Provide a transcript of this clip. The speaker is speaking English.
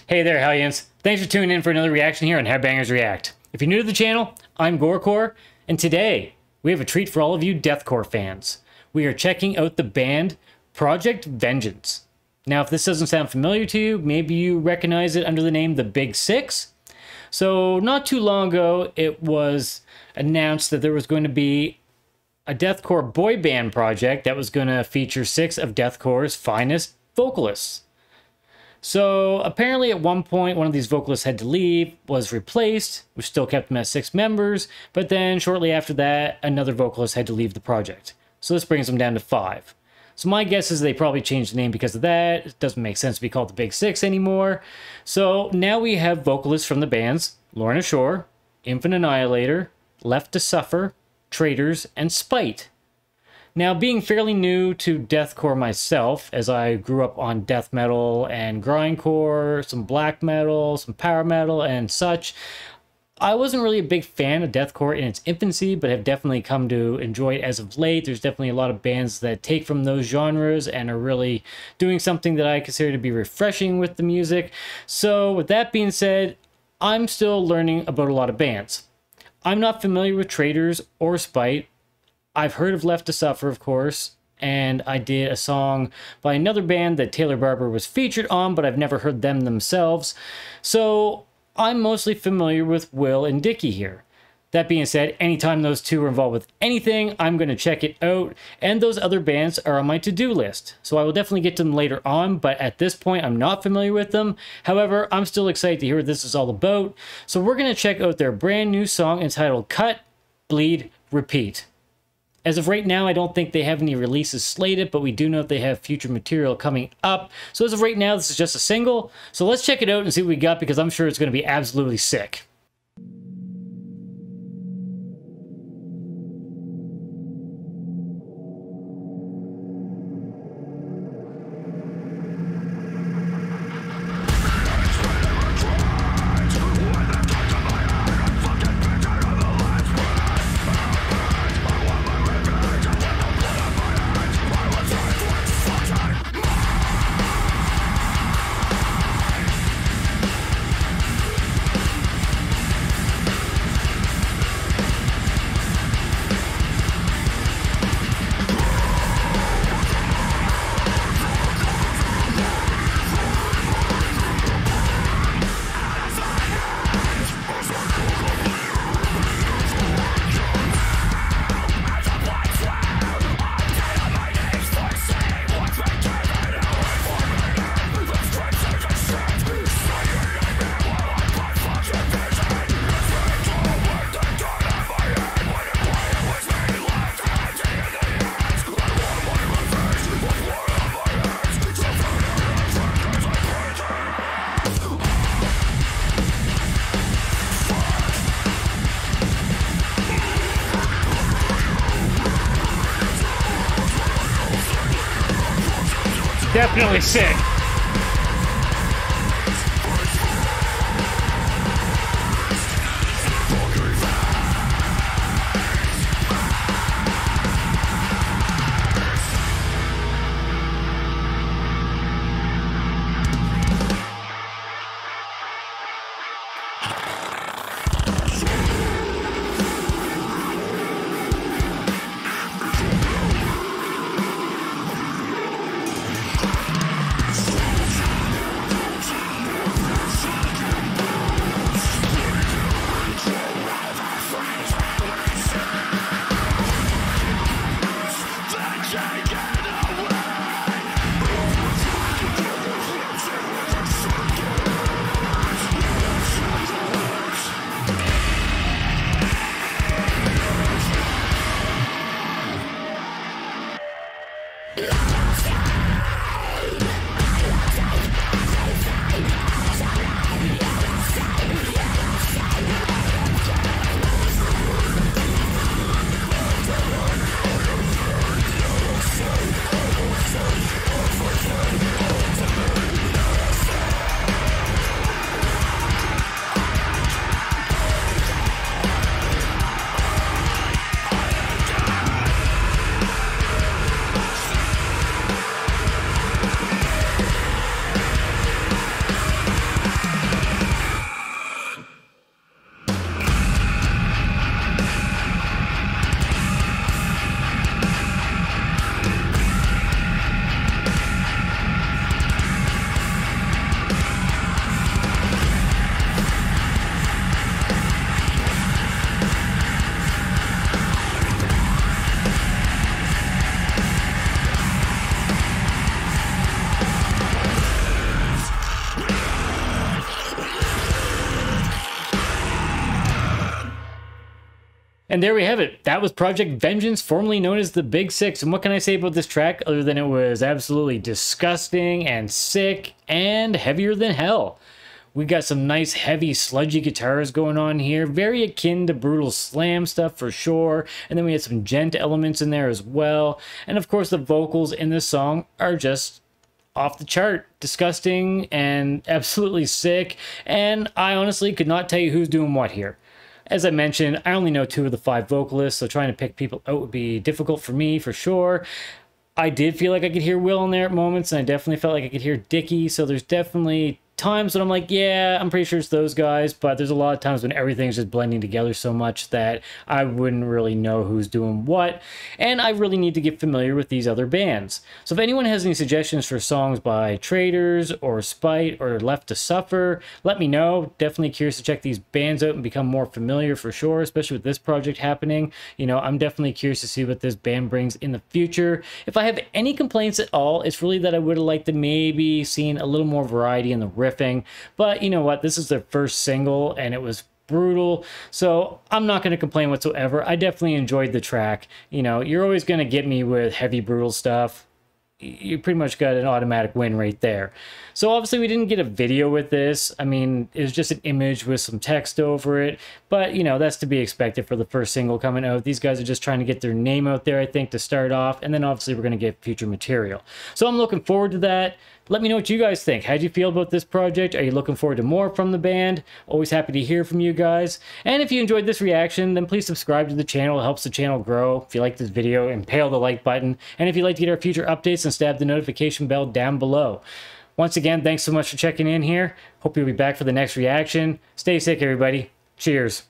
Hey there, Hellions. Thanks for tuning in for another reaction here on Headbangers React. If you're new to the channel, I'm GoreCore, and today we have a treat for all of you deathcore fans. We are checking out the band Project Vengeance. Now, if this doesn't sound familiar to you, maybe you recognize it under the name The Big Six. So, not too long ago, it was announced that there was going to be a deathcore boy band project that was going to feature 6 of deathcore's finest vocalists. So apparently at one point, one of these vocalists had to leave, was replaced, which still kept them at 6 members, but then shortly after that, another vocalist had to leave the project. So this brings them down to 5. So my guess is they probably changed the name because of that. It doesn't make sense to be called the Big Six anymore. So now we have vocalists from the bands Lorna Shore, Infant Annihilator, Left to Suffer, Traitors, and Spite. Now, being fairly new to deathcore myself, as I grew up on death metal and grindcore, some black metal, some power metal, and such, I wasn't really a big fan of deathcore in its infancy, but have definitely come to enjoy it as of late. There's definitely a lot of bands that take from those genres and are really doing something that I consider to be refreshing with the music. So, with that being said, I'm still learning about a lot of bands. I'm not familiar with Traitors or Spite. I've heard of Left to Suffer, of course, and I did a song by another band that Taylor Barber was featured on, but I've never heard them themselves. So I'm mostly familiar with Will and Dickie here. That being said, anytime those two are involved with anything, I'm going to check it out, and those other bands are on my to-do list. So I will definitely get to them later on, but at this point, I'm not familiar with them. However, I'm still excited to hear what this is all about. So we're going to check out their brand new song entitled Cut, Bleed, Repeat. As of right now, I don't think they have any releases slated, but we do know that they have future material coming up. So as of right now, this is just a single. So let's check it out and see what we got, because I'm sure it's going to be absolutely sick. Definitely sick. And there we have it. That was Project Vengeance, formerly known as the Big Six. And what can I say about this track other than it was absolutely disgusting and sick and heavier than hell? We got some nice heavy sludgy guitars going on here, very akin to Brutal Slam stuff for sure. And then we had some gent elements in there as well. And of course the vocals in this song are just off the chart, disgusting and absolutely sick. And I honestly could not tell you who's doing what here. As I mentioned, I only know 2 of the 5 vocalists, so trying to pick people out would be difficult for me, for sure. I did feel like I could hear Will in there at moments, and I definitely felt like I could hear Dickie, so there's definitely times when I'm like, yeah, I'm pretty sure it's those guys, but there's a lot of times when everything's just blending together so much that I wouldn't really know who's doing what, and I really need to get familiar with these other bands. So if anyone has any suggestions for songs by Traitors or Spite or Left to Suffer, let me know. Definitely curious to check these bands out and become more familiar for sure, especially with this project happening. You know, I'm definitely curious to see what this band brings in the future. If I have any complaints at all, it's really that I would have liked to maybe seen a little more variety in the riffing. But you know what? This is their first single and it was brutal, so I'm not going to complain whatsoever. I definitely enjoyed the track. You know, you're always going to get me with heavy, brutal stuff. You pretty much got an automatic win right there. So obviously we didn't get a video with this. I mean, it was just an image with some text over it, but you know, that's to be expected for the first single coming out. These guys are just trying to get their name out there, I think, to start off, and then obviously we're going to get future material. So I'm looking forward to that. Let me know what you guys think. How do you feel about this project? Are you looking forward to more from the band? Always happy to hear from you guys. And if you enjoyed this reaction, then please subscribe to the channel. It helps the channel grow. If you like this video, impale the like button. And if you'd like to get our future updates, then stab the notification bell down below. Once again, thanks so much for checking in here. Hope you'll be back for the next reaction. Stay sick, everybody. Cheers.